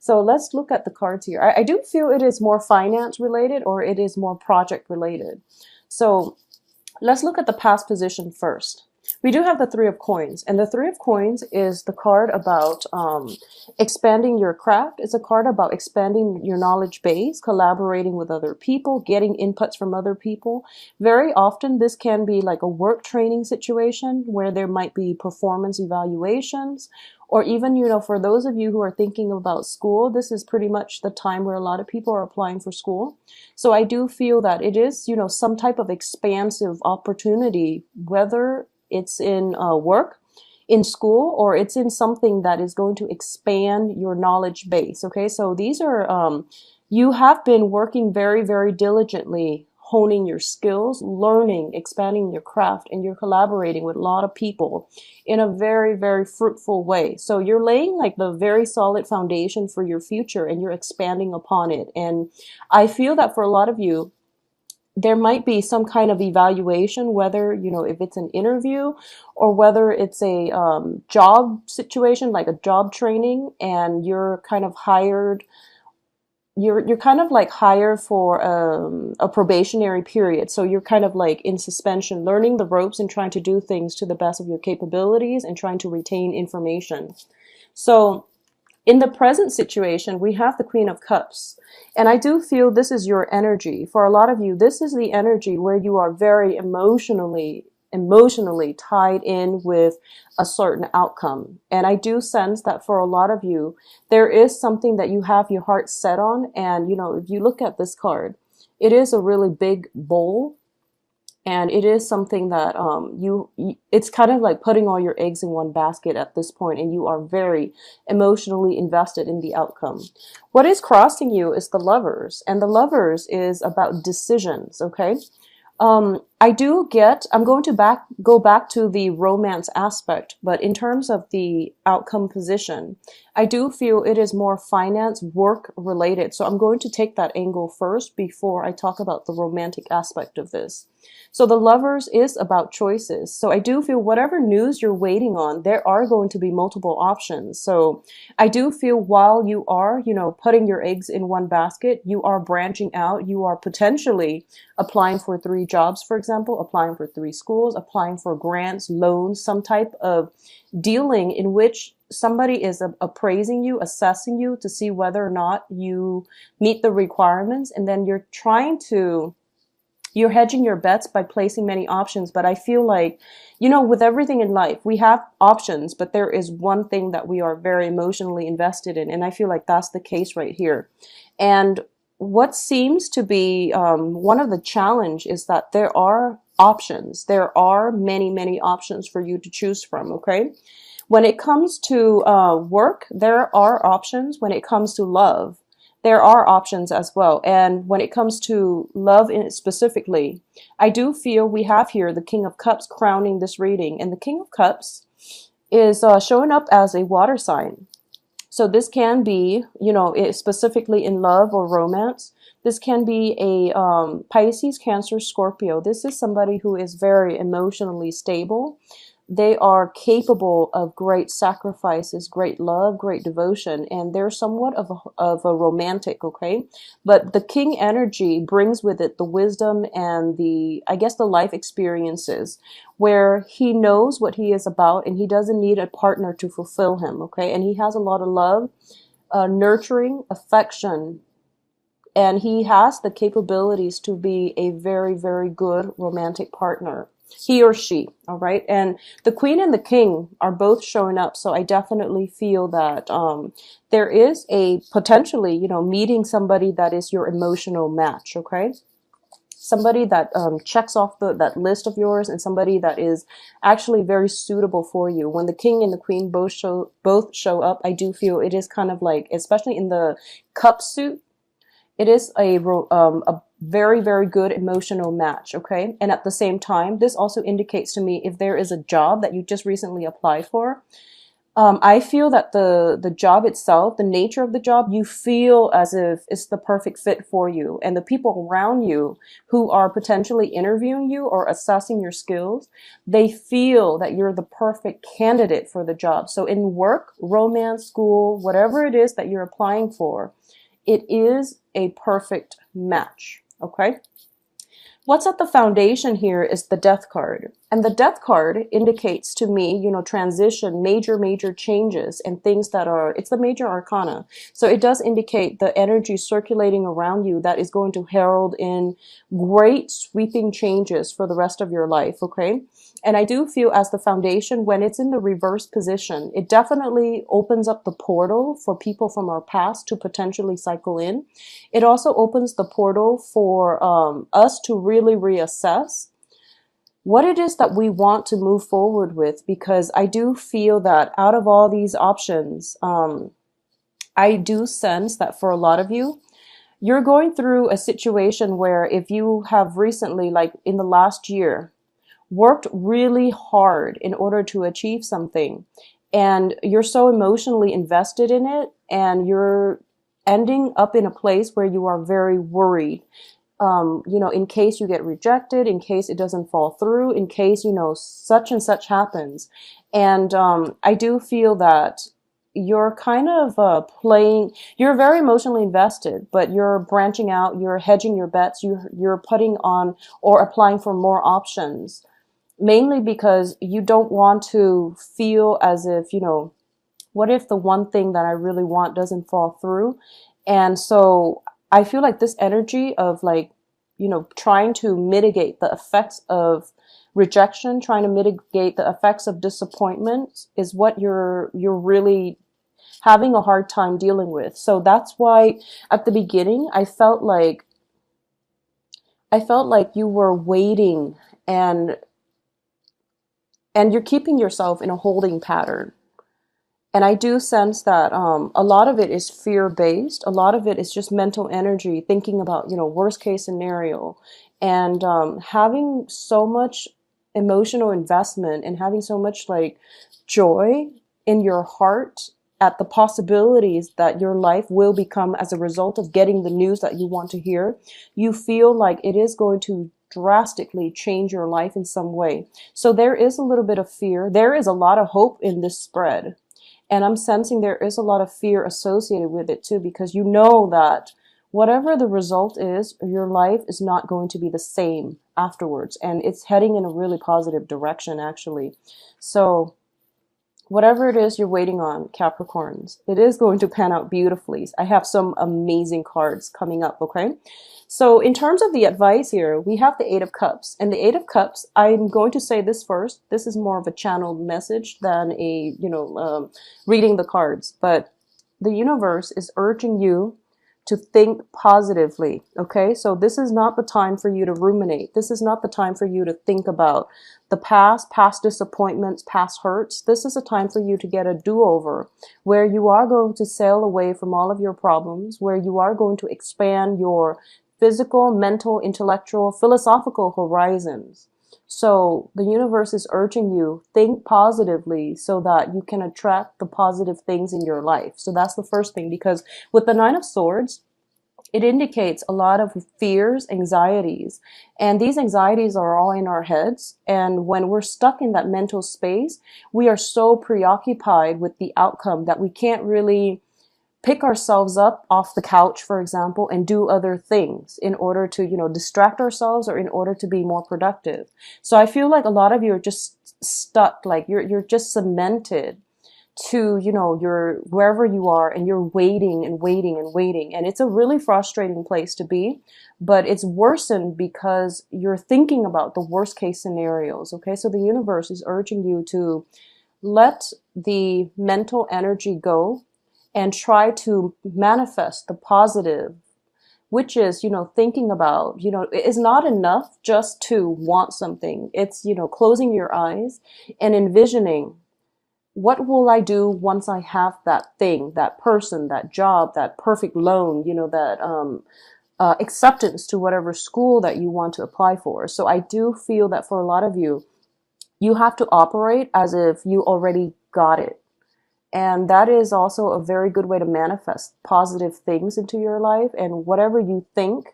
So let's look at the cards here. I do feel it is more finance related or it is more project related. So let's look at the past position first. We do have the Three of Coins, and the Three of Coins is the card about expanding your craft. It's a card about expanding your knowledge base, collaborating with other people, getting inputs from other people. Very often this can be like a work training situation where there might be performance evaluations, or even, you know, for those of you who are thinking about school, this is pretty much the time where a lot of people are applying for school. So I do feel that it is, you know, some type of expansive opportunity, whether it's in work, in school, or it's in something that is going to expand your knowledge base. Okay, so these are, you have been working very, very diligently, honing your skills, learning, expanding your craft, and you're collaborating with a lot of people in a very, very fruitful way. So you're laying like the very solid foundation for your future and you're expanding upon it. And I feel that for a lot of you, there might be some kind of evaluation, whether, you know, if it's an interview or whether it's a job situation, like a job training, and you're kind of hired, you're kind of like hired for a probationary period. So you're kind of like in suspension, learning the ropes and trying to do things to the best of your capabilities and trying to retain information. So in the present situation, we have the Queen of Cups. And I do feel this is your energy. For a lot of you, this is the energy where you are very emotionally tied in with a certain outcome. And I do sense that for a lot of you, there is something that you have your heart set on. And, you know, if you look at this card, it is a really big bowl. And it is something that it's kind of like putting all your eggs in one basket at this point, and you are very emotionally invested in the outcome. What is crossing you is the Lovers, and the Lovers is about decisions, okay? I'm going to go back to the romance aspect, but in terms of the outcome position, I do feel it is more finance work related. So I'm going to take that angle first before I talk about the romantic aspect of this. So the Lovers is about choices. So I do feel whatever news you're waiting on, there are going to be multiple options. So I do feel while you are, you know, putting your eggs in one basket, you are branching out. You are potentially applying for 3 jobs, for example, applying for 3 schools, applying for grants, loans, some type of dealing in which somebody is appraising you, assessing you to see whether or not you meet the requirements. And then you're hedging your bets by placing many options. But I feel like, you know, with everything in life, we have options, but there is one thing that we are very emotionally invested in. And I feel like that's the case right here. And what seems to be one of the challenge is that there are options. There are many, many options for you to choose from, okay? When it comes to work, there are options. When it comes to love, there are options as well. And when it comes to love specifically, I do feel we have here the King of Cups crowning this reading. And the King of Cups is showing up as a water sign. So this can be, you know, specifically in love or romance. This can be a Pisces, Cancer, Scorpio. This is somebody who is very emotionally stable. They are capable of great sacrifices, great love, great devotion, and they're somewhat of a romantic, okay? But the king energy brings with it the wisdom and the life experiences where he knows what he is about and he doesn't need a partner to fulfill him, okay? And he has a lot of love, nurturing, affection, and he has the capabilities to be a very, very good romantic partner. He or she, all right? And the Queen and the King are both showing up, so I definitely feel that there is a potentially, you know, meeting somebody that is your emotional match, okay? Somebody that checks off that list of yours and somebody that is actually very suitable for you. When the King and the Queen both show up, I do feel it is kind of like, especially in the cup suit, it is a very, very good emotional match, okay? And at the same time, this also indicates to me if there is a job that you just recently applied for, I feel that the job itself, the nature of the job, you feel as if it's the perfect fit for you. And the people around you who are potentially interviewing you or assessing your skills, they feel that you're the perfect candidate for the job. So in work, romance, school, whatever it is that you're applying for, it is a perfect match. Okay? What's at the foundation here is the death card. And the death card indicates to me, transition, major changes and things that are, it's the major arcana. So it does indicate the energy circulating around you that is going to herald in great sweeping changes for the rest of your life. Okay. And I do feel as the foundation, when it's in the reverse position, it definitely opens up the portal for people from our past to potentially cycle in. It also opens the portal for us to really reassess what it is that we want to move forward with, because I do feel that out of all these options, I do sense that for a lot of you, you're going through a situation where if you have recently, like in the last year, worked really hard in order to achieve something, and you're so emotionally invested in it, and you're ending up in a place where you are very worried, in case you get rejected, in case it doesn't fall through, in case, such and such happens. And I do feel that you're kind of you're very emotionally invested, but you're branching out, you're hedging your bets, you're putting on or applying for more options, mainly because you don't want to feel as if, what if the one thing that I really want doesn't fall through? And so I feel like this energy of like, trying to mitigate the effects of rejection, trying to mitigate the effects of disappointment is what you're really having a hard time dealing with. So that's why at the beginning, I felt like you were waiting, and you're keeping yourself in a holding pattern. And I do sense that a lot of it is fear-based. A lot of it is just mental energy, thinking about, worst case scenario, and having so much emotional investment and having so much like joy in your heart at the possibilities that your life will become as a result of getting the news that you want to hear. You feel like it is going to drastically change your life in some way. So there is a little bit of fear. There is a lot of hope in this spread. And I'm sensing there is a lot of fear associated with it too, because you know that whatever the result is, your life is not going to be the same afterwards. And it's heading in a really positive direction, actually. So whatever it is you're waiting on, Capricorns, it is going to pan out beautifully. I have some amazing cards coming up, okay? So in terms of the advice here, we have the Eight of Cups. And the Eight of Cups, I'm going to say this first. This is more of a channeled message than a, reading the cards. But the universe is urging you to think positively, okay? So this is not the time for you to ruminate. This is not the time for you to think about the past disappointments, past hurts. This is a time for you to get a do-over, where you are going to sail away from all of your problems, where you are going to expand your physical, mental, intellectual, philosophical horizons. So the universe is urging you, think positively so that you can attract the positive things in your life. So that's the first thing, because with the Nine of Swords, it indicates a lot of fears, anxieties, and these anxieties are all in our heads. And when we're stuck in that mental space, we are so preoccupied with the outcome that we can't really pick ourselves up off the couch, for example, and do other things in order to, distract ourselves or in order to be more productive. So I feel like a lot of you are just stuck, like you're just cemented to, you're wherever you are, and you're waiting and waiting and waiting. And it's a really frustrating place to be, but it's worsened because you're thinking about the worst case scenarios. Okay. So the universe is urging you to let the mental energy go and try to manifest the positive, which is, thinking about, it is not enough just to want something. It's, closing your eyes and envisioning, what will I do once I have that thing, that person, that job, that perfect loan, that acceptance to whatever school that you want to apply for. So I do feel that for a lot of you, you have to operate as if you already got it. And that is also a very good way to manifest positive things into your life. And whatever you think,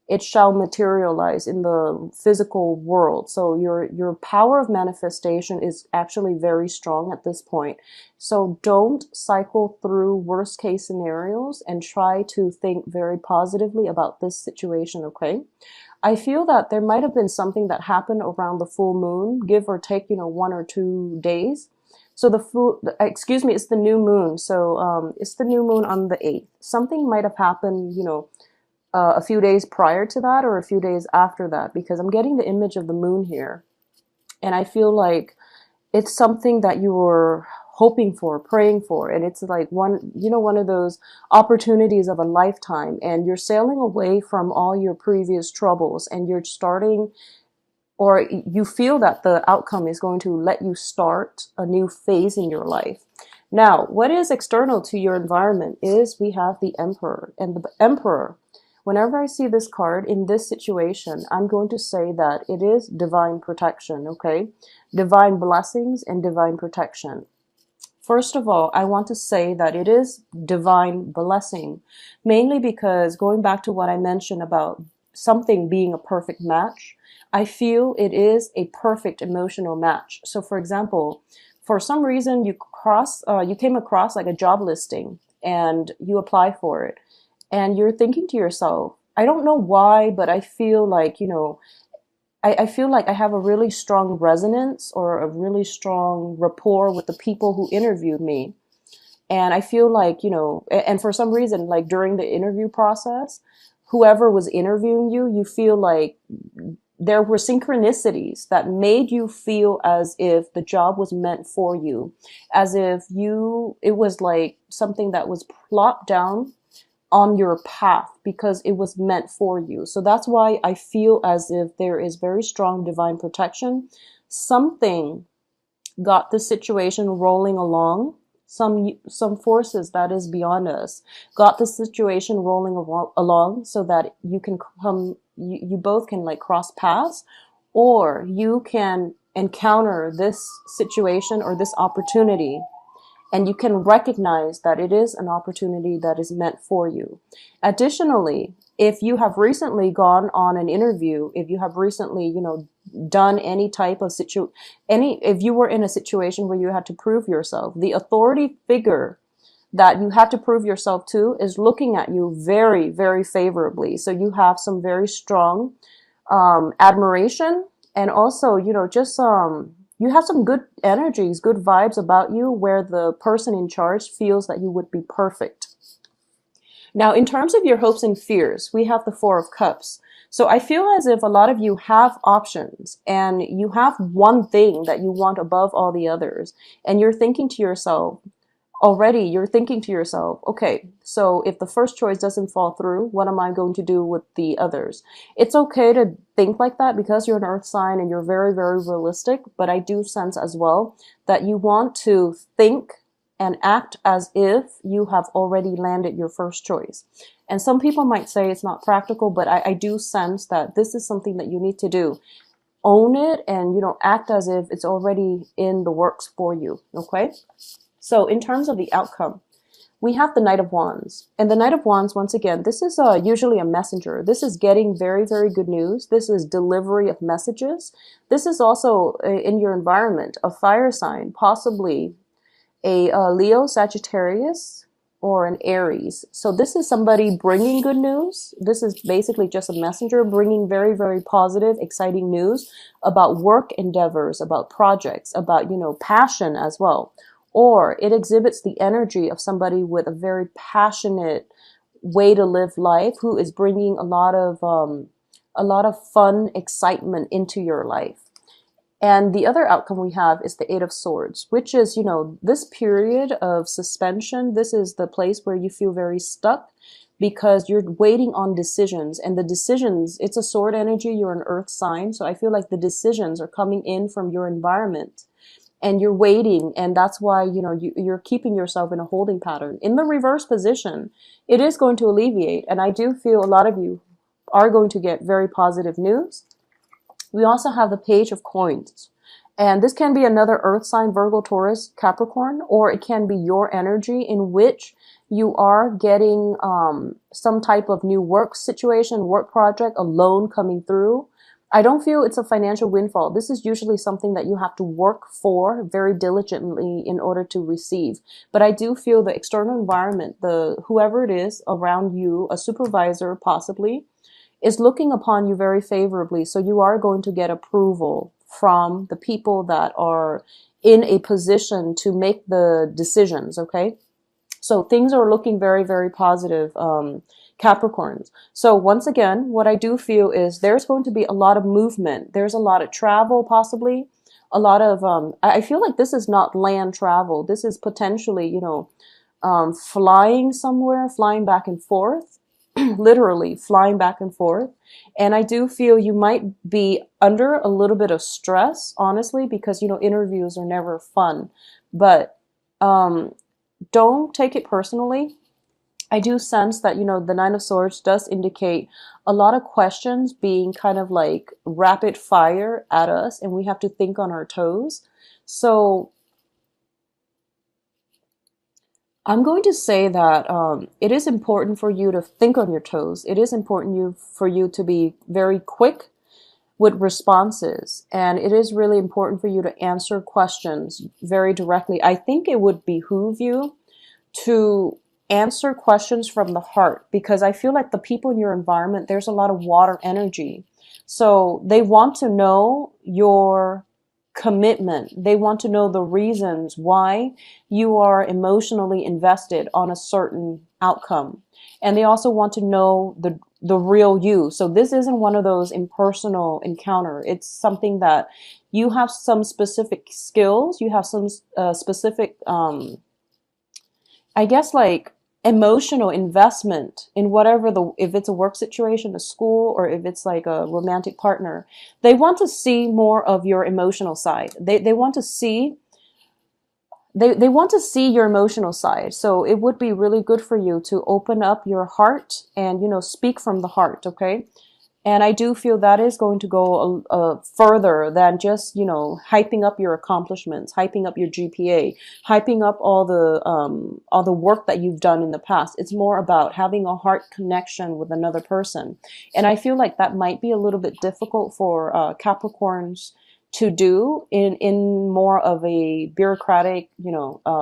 it shall materialize in the physical world. So your power of manifestation is actually very strong at this point. So don't cycle through worst case scenarios and try to think very positively about this situation, okay? I feel that there might have been something that happened around the full moon, give or take, 1 or 2 days. So excuse me, it's the new moon. So it's the new moon on the 8th. Something might have happened, a few days prior to that or a few days after that, because I'm getting the image of the moon here. And I feel like it's something that you were hoping for, praying for. And it's like one of those opportunities of a lifetime. And you're sailing away from all your previous troubles and you're starting, or you feel that the outcome is going to let you start a new phase in your life. Now, what is external to your environment is we have the Emperor. And the Emperor, whenever I see this card in this situation, I'm going to say that it is divine protection, okay? Divine blessings and divine protection. First of all, I want to say that it is divine blessing, mainly because going back to what I mentioned about something being a perfect match, I feel it is a perfect emotional match. So for example, for some reason you came across like a job listing and you apply for it and you're thinking to yourself, I don't know why, but I feel like, I feel like I have a really strong resonance or a really strong rapport with the people who interviewed me. And I feel like, and for some reason, like during the interview process, whoever was interviewing you, you feel like there were synchronicities that made you feel as if the job was meant for you, as if it was like something that was plopped down on your path because it was meant for you. So that's why I feel as if there is very strong divine protection. Something got the situation rolling along. Some forces that is beyond us got the situation rolling along so that you can you both can like cross paths, or you can encounter this situation or this opportunity and you can recognize that it is an opportunity that is meant for you. Additionally, if you have recently gone on an interview, if you have recently, done any type of if you were in a situation where you had to prove yourself, the authority figure that you had to prove yourself to is looking at you very, very favorably. So you have some very strong admiration, and also, you have some good energies, good vibes about you where the person in charge feels that you would be perfect. Now, in terms of your hopes and fears, we have the Four of Cups. So I feel as if a lot of you have options and you have one thing that you want above all the others. And you're thinking to yourself, okay, so if the first choice doesn't fall through, what am I going to do with the others? It's okay to think like that because you're an earth sign and you're very, very realistic. But I do sense as well that you want to think and act as if you have already landed your first choice. And some people might say it's not practical, but I do sense that this is something that you need to do. Own it and, act as if it's already in the works for you, okay? So in terms of the outcome, we have the Knight of Wands. And the Knight of Wands, once again, this is usually a messenger. This is getting very, very good news. This is delivery of messages. This is also in your environment, a fire sign, possibly a Leo, Sagittarius, or an Aries. So this is somebody bringing good news. This is basically just a messenger bringing very, very positive, exciting news about work endeavors, about projects, about, passion as well. Or it exhibits the energy of somebody with a very passionate way to live life who is bringing a lot of fun, excitement into your life. And the other outcome we have is the Eight of Swords, which is, this period of suspension. This is the place where you feel very stuck because you're waiting on decisions. And the decisions, it's a sword energy. You're an earth sign. So I feel like the decisions are coming in from your environment. And you're waiting, and that's why, you're keeping yourself in a holding pattern. In the reverse position, it is going to alleviate, and I do feel a lot of you are going to get very positive news. We also have the Page of Coins, And this can be another earth sign, Virgo, Taurus, Capricorn, or it can be your energy in which you are getting some type of new work situation, work project, a loan coming through. I don't feel it's a financial windfall. This is usually something that you have to work for very diligently in order to receive. But I do feel the external environment, the whoever it is around you, a supervisor possibly, is looking upon you very favorably. So you are going to get approval from the people that are in a position to make the decisions, okay? So things are looking very, very positive, Capricorns. So once again, what I do feel is there's going to be a lot of movement. There's a lot of travel, possibly. A lot of, I feel like this is not land travel. This is potentially, flying somewhere, flying back and forth, literally flying back and forth. And I do feel you might be under a little bit of stress, honestly, because, interviews are never fun. But don't take it personally. I do sense that, the Nine of Swords does indicate a lot of questions being kind of like rapid fire at us, and we have to think on our toes. So I'm going to say that it is important for you to think on your toes. It is important for you to be very quick with responses. And it is really important for you to answer questions very directly. I think it would behoove you to answer questions from the heart, because I feel like the people in your environment, there's a lot of water energy. So they want to know your commitment. They want to know the reasons why you are emotionally invested on a certain outcome. And they also want to know the real you. So this isn't one of those impersonal encounter. It's something that you have some specific skills. You have some specific, I guess, like emotional investment in whatever if it's a work situation, a school, or if it's like a romantic partner. They want to see more of your emotional side. They want to see they want to see your emotional side. So it would be really good for you to open up your heart and, speak from the heart, okay? And I do feel that is going to go further than just, hyping up your accomplishments, hyping up your GPA, hyping up all the work that you've done in the past. It's more about having a heart connection with another person. And I feel like that might be a little bit difficult for Capricorns to do in more of a bureaucratic,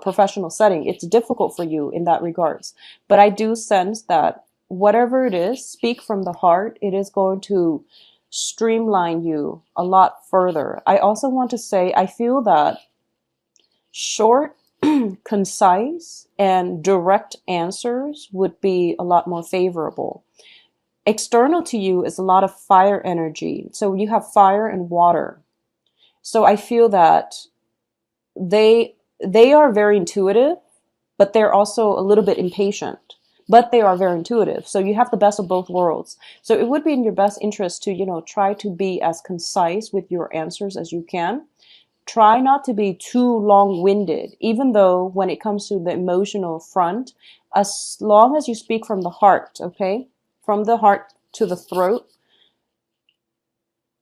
professional setting. It's difficult for you in that regards. But I do sense that whatever it is, speak from the heart. It is going to streamline you a lot further. I also want to say, I feel that short, concise, and direct answers would be a lot more favorable. External to you is a lot of fire energy. So you have fire and water. So I feel that they are very intuitive, but they're also a little bit impatient. But they are very intuitive. So you have the best of both worlds. So it would be in your best interest to, try to be as concise with your answers as you can. Try not to be too long-winded, even though when it comes to the emotional front, as long as you speak from the heart, okay? From the heart to the throat,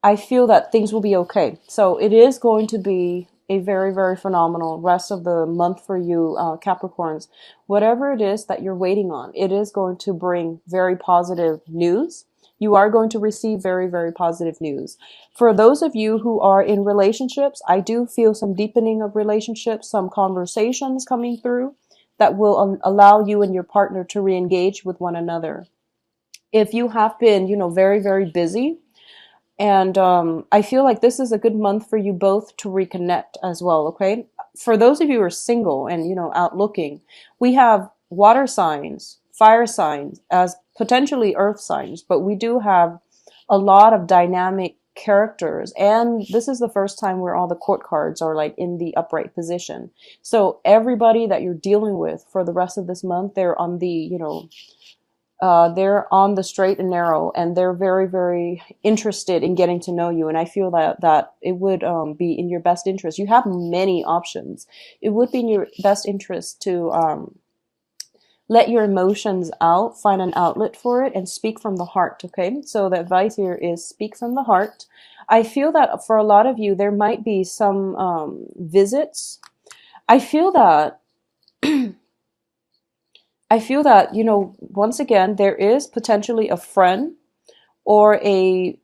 I feel that things will be okay. So it is going to be a very, very phenomenal rest of the month for you, Capricorns. Whatever it is that you're waiting on, it is going to bring very positive news. You are going to receive very, very positive news. For those of you who are in relationships, I do feel some deepening of relationships, some conversations coming through that will allow you and your partner to re-engage with one another. If you have been, very, very busy, and I feel like this is a good month for you both to reconnect as well, okay? For those of you who are single and, out looking, we have water signs, fire signs, as potentially earth signs, but we do have a lot of dynamic characters. And this is the first time where all the court cards are like in the upright position. So everybody that you're dealing with for the rest of this month, they're on the, they're on the straight and narrow, and they're very, very interested in getting to know you. And I feel that it would be in your best interest. You have many options. It would be in your best interest to let your emotions out, find an outlet for it, and speak from the heart. Okay, so the advice here is speak from the heart. I feel that for a lot of you, there might be some visits. I feel that you know, once again, there is potentially a friend or a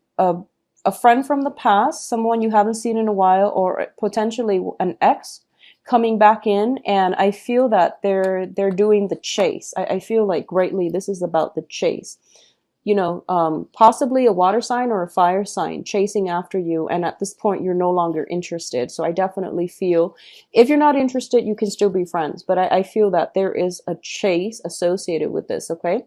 friend from the past, someone you haven't seen in a while, or potentially an ex coming back in, and I feel that they're doing the chase. I feel like greatly this is about the chase. You know, possibly a water sign or a fire sign chasing after you, and at this point you're no longer interested. So I definitely feel if you're not interested, you can still be friends, but I feel that there is a chase associated with this. Okay,